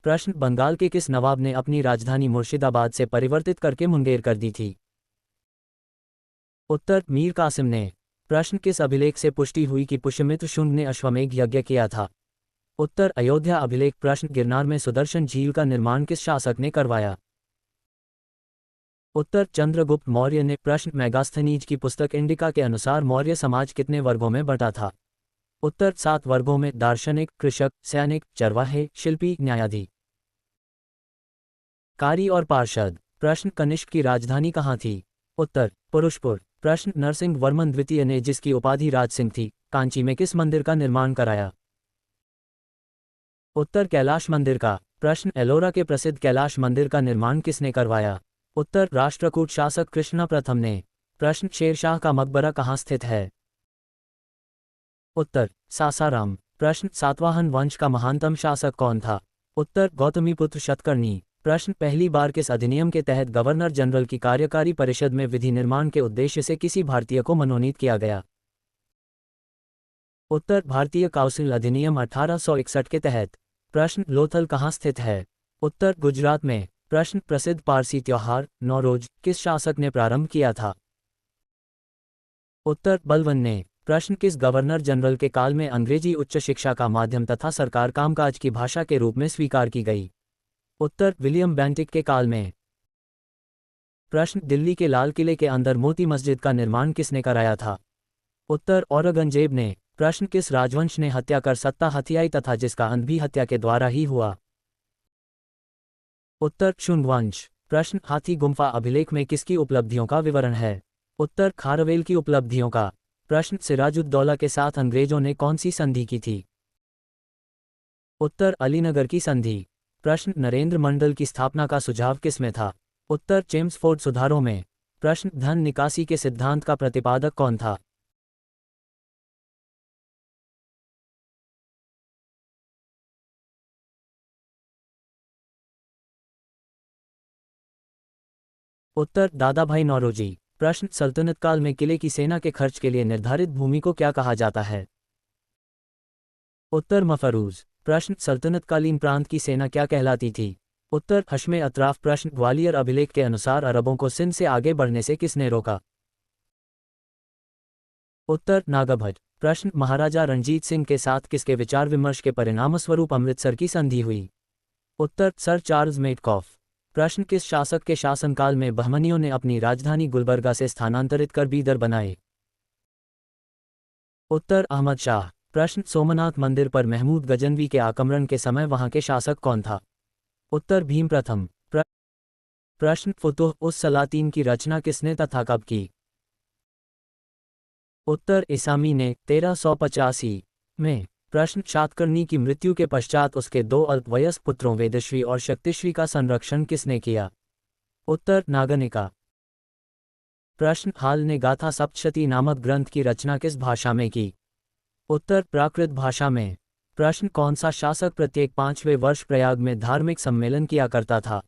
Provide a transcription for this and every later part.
प्रश्न बंगाल के किस नवाब ने अपनी राजधानी मुर्शिदाबाद से परिवर्तित करके मुंगेर कर दी थी? उत्तर मीर कासिम ने। प्रश्न किस अभिलेख से पुष्टि हुई कि पुष्यमित्र शुंग ने अश्वमेध यज्ञ किया था? उत्तर अयोध्या अभिलेख। प्रश्न गिरनार में सुदर्शन झील का निर्माण किस शासक ने करवाया? उत्तर चंद्रगुप्त मौर्य ने। प्रश्न मेगास्थनीज की पुस्तक इंडिका के अनुसार मौर्य समाज कितने वर्गों में बंटा था? उत्तर 7 वर्गों में, दार्शनिक, कृषक, सैनिक, चरवाहे, शिल्पी, न्यायाधिकारी और पार्षद। प्रश्न कनिष्क की राजधानी कहाँ थी? उत्तर पुरुषपुर। प्रश्न नरसिंह वर्मन द्वितीय ने, जिसकी उपाधि राज सिंह थी, कांची में किस मंदिर का निर्माण कराया? उत्तर कैलाश मंदिर का। प्रश्न एलोरा के प्रसिद्ध कैलाश मंदिर का निर्माण किसने करवाया? उत्तर राष्ट्रकूट शासक कृष्णा प्रथम ने। प्रश्न शेरशाह का मकबरा कहाँ स्थित है? उत्तर सासाराम। प्रश्न सातवाहन वंश का महानतम शासक कौन था? उत्तर गौतमीपुत्र शतकर्णी। प्रश्न पहली बार किस अधिनियम के तहत गवर्नर जनरल की कार्यकारी परिषद में विधि निर्माण के उद्देश्य से किसी भारतीय को मनोनीत किया गया? उत्तर भारतीय काउंसिल अधिनियम 1861 के तहत। प्रश्न लोथल कहाँ स्थित है? उत्तर गुजरात में। प्रश्न प्रसिद्ध पारसी त्योहार नौरोज किस शासक ने प्रारंभ किया था? उत्तर बलबन ने। प्रश्न किस गवर्नर जनरल के काल में अंग्रेजी उच्च शिक्षा का माध्यम तथा सरकार कामकाज की भाषा के रूप में स्वीकार की गई? उत्तर विलियम बेंटिक के काल में। प्रश्न दिल्ली के लाल किले के अंदर मोती मस्जिद का निर्माण किसने कराया था? उत्तर औरंगजेब ने। प्रश्न किस राजवंश ने हत्या कर सत्ता हथियाई तथा जिसका अंत भी हत्या के द्वारा ही हुआ? उत्तर शुंग वंश। प्रश्न हाथी गुम्फा अभिलेख में किसकी उपलब्धियों का विवरण है? उत्तर खारवेल की उपलब्धियों का। प्रश्न सिराजुद्दौला के साथ अंग्रेजों ने कौन सी संधि की थी? उत्तर अलीनगर की संधि। प्रश्न नरेंद्र मंडल की स्थापना का सुझाव किसमें था? उत्तर चेम्सफोर्ड सुधारों में। प्रश्न धन निकासी के सिद्धांत का प्रतिपादक कौन था? उत्तर दादाभाई नौरोजी। प्रश्न सल्तनत काल में किले की सेना के खर्च के लिए निर्धारित भूमि को क्या कहा जाता है? उत्तर मफरूज। प्रश्न सल्तनतकालीन प्रांत की सेना क्या कहलाती थी? उत्तर हश्मे अतराफ। प्रश्न ग्वालियर अभिलेख के अनुसार अरबों को सिंध से आगे बढ़ने से किसने रोका? उत्तर नागाभट्ट। प्रश्न महाराजा रणजीत सिंह के साथ किसके विचार विमर्श के परिणामस्वरूप अमृतसर की संधि हुई? उत्तर सर चार्ल्स मेटकॉफ। प्रश्न किस शासक के शासनकाल में बहमनियों ने अपनी राजधानी गुलबर्गा से स्थानांतरित कर बीदर बनाए? उत्तर अहमद शाह। प्रश्न सोमनाथ मंदिर पर महमूद गजनवी के आक्रमण के समय वहां के शासक कौन था? उत्तर भीम प्रथम। प्रश्न फुतुह उस सलातीन की रचना किसने तथा कब की? उत्तर इसामी ने 1385 में। प्रश्न शातकर्णी की मृत्यु के पश्चात उसके 2 अल्पवयस्क पुत्रों वेदश्री और शक्तिश्री का संरक्षण किसने किया? उत्तर नागनिका। प्रश्न हाल ने गाथा सप्तशती नामक ग्रंथ की रचना किस भाषा में की? उत्तर प्राकृत भाषा में। प्रश्न कौन सा शासक प्रत्येक 5वें वर्ष प्रयाग में धार्मिक सम्मेलन किया करता था?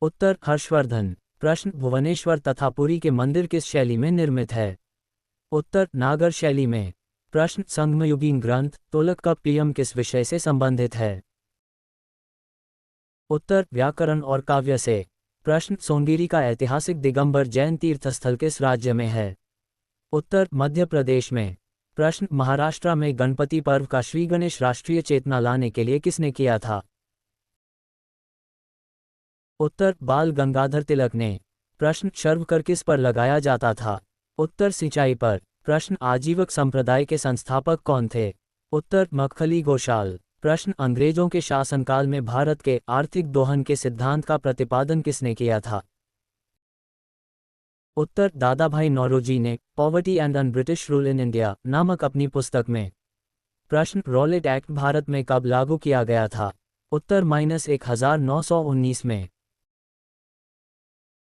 उत्तर हर्षवर्धन। प्रश्न भुवनेश्वर तथा पुरी के मंदिर किस शैली में निर्मित है? उत्तर नागर शैली में। प्रश्न संगमयुगीन ग्रंथ तोलकप्पियम किस विषय से संबंधित है? उत्तर व्याकरण और काव्य से। प्रश्न सोनगिरी का ऐतिहासिक दिगंबर जैन तीर्थस्थल किस राज्य में है? उत्तर मध्य प्रदेश में। प्रश्न महाराष्ट्र में गणपति पर्व का श्री गणेश राष्ट्रीय चेतना लाने के लिए किसने किया था? उत्तर बाल गंगाधर तिलक ने। प्रश्न शर्व कर किस पर लगाया जाता था? उत्तर सिंचाई पर। प्रश्न आजीवक संप्रदाय के संस्थापक कौन थे? उत्तर मखली गोशाल। प्रश्न अंग्रेजों के शासनकाल में भारत के आर्थिक दोहन के सिद्धांत का प्रतिपादन किसने किया था? उत्तर दादाभाई नौरोजी ने poverty and un British rule in India नामक अपनी पुस्तक में। प्रश्न रॉलेट एक्ट भारत में कब लागू किया गया था? उत्तर -1919 में।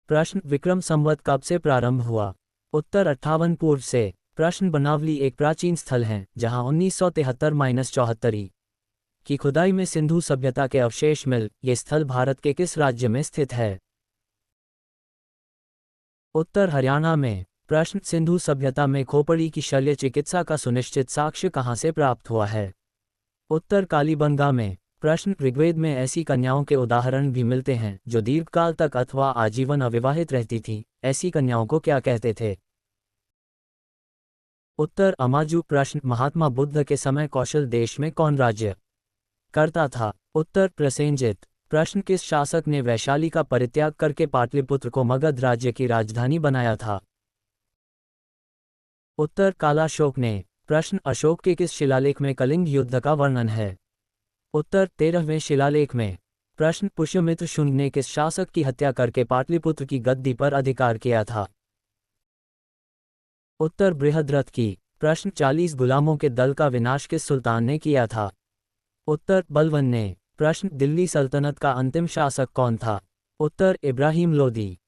प्रश्न विक्रम संवत कब से प्रारंभ हुआ? उत्तर 58 पूर्व से। प्रश्न बनावली एक प्राचीन स्थल है जहां 1973-74 की खुदाई में सिंधु सभ्यता के अवशेष मिल। ये स्थल भारत के किस राज्य में स्थित है? उत्तर हरियाणा में। प्रश्न सिंधु सभ्यता में खोपड़ी की शल्य चिकित्सा का सुनिश्चित साक्ष्य कहां से प्राप्त हुआ है? उत्तर कालीबंगा में। प्रश्न ऋग्वेद में ऐसी कन्याओं के उदाहरण भी मिलते हैं जो दीर्घकाल तक अथवा आजीवन अविवाहित रहती थीं, ऐसी कन्याओं को क्या कहते थे? उत्तर अमाजु। प्रश्न महात्मा बुद्ध के समय कौशल देश में कौन राज्य करता था? उत्तर प्रसेनजित। प्रश्न किस शासक ने वैशाली का परित्याग करके पाटलिपुत्र को मगध राज्य की राजधानी बनाया था? उत्तर कालाशोक ने। प्रश्न अशोक के किस शिलालेख में कलिंग युद्ध का वर्णन है? उत्तर 13वें शिलालेख में। प्रश्न पुष्यमित्र शुंग ने किस शासक की हत्या करके पाटलिपुत्र की गद्दी पर अधिकार किया था? उत्तर बृहद्रथ की। प्रश्न 40 गुलामों के दल का विनाश किस सुल्तान ने किया था? उत्तर बलवन ने। प्रश्न दिल्ली सल्तनत का अंतिम शासक कौन था? उत्तर इब्राहिम लोदी।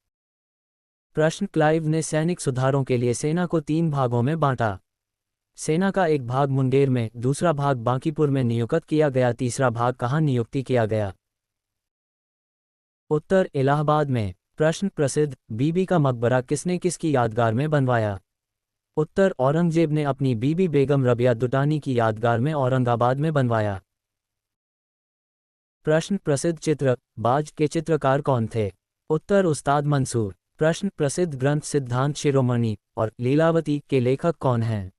प्रश्न क्लाइव ने सैनिक सुधारों के लिए सेना को 3 भागों में बांटा। सेना का एक भाग मुंगेर में, दूसरा भाग बांकीपुर में नियुक्त किया गया, तीसरा भाग कहाँ नियुक्ति किया गया? उत्तर इलाहाबाद में। प्रश्न प्रसिद्ध बीबी का मकबरा किसने किसकी यादगार में बनवाया? उत्तर औरंगजेब ने अपनी बीबी बेगम रबिया दुटानी की यादगार में औरंगाबाद में बनवाया। प्रश्न प्रसिद्ध चित्र बाज के चित्रकार कौन थे? उत्तर उस्ताद मंसूर। प्रश्न प्रसिद्ध ग्रंथ सिद्धांत शिरोमणि और लीलावती के लेखक कौन हैं?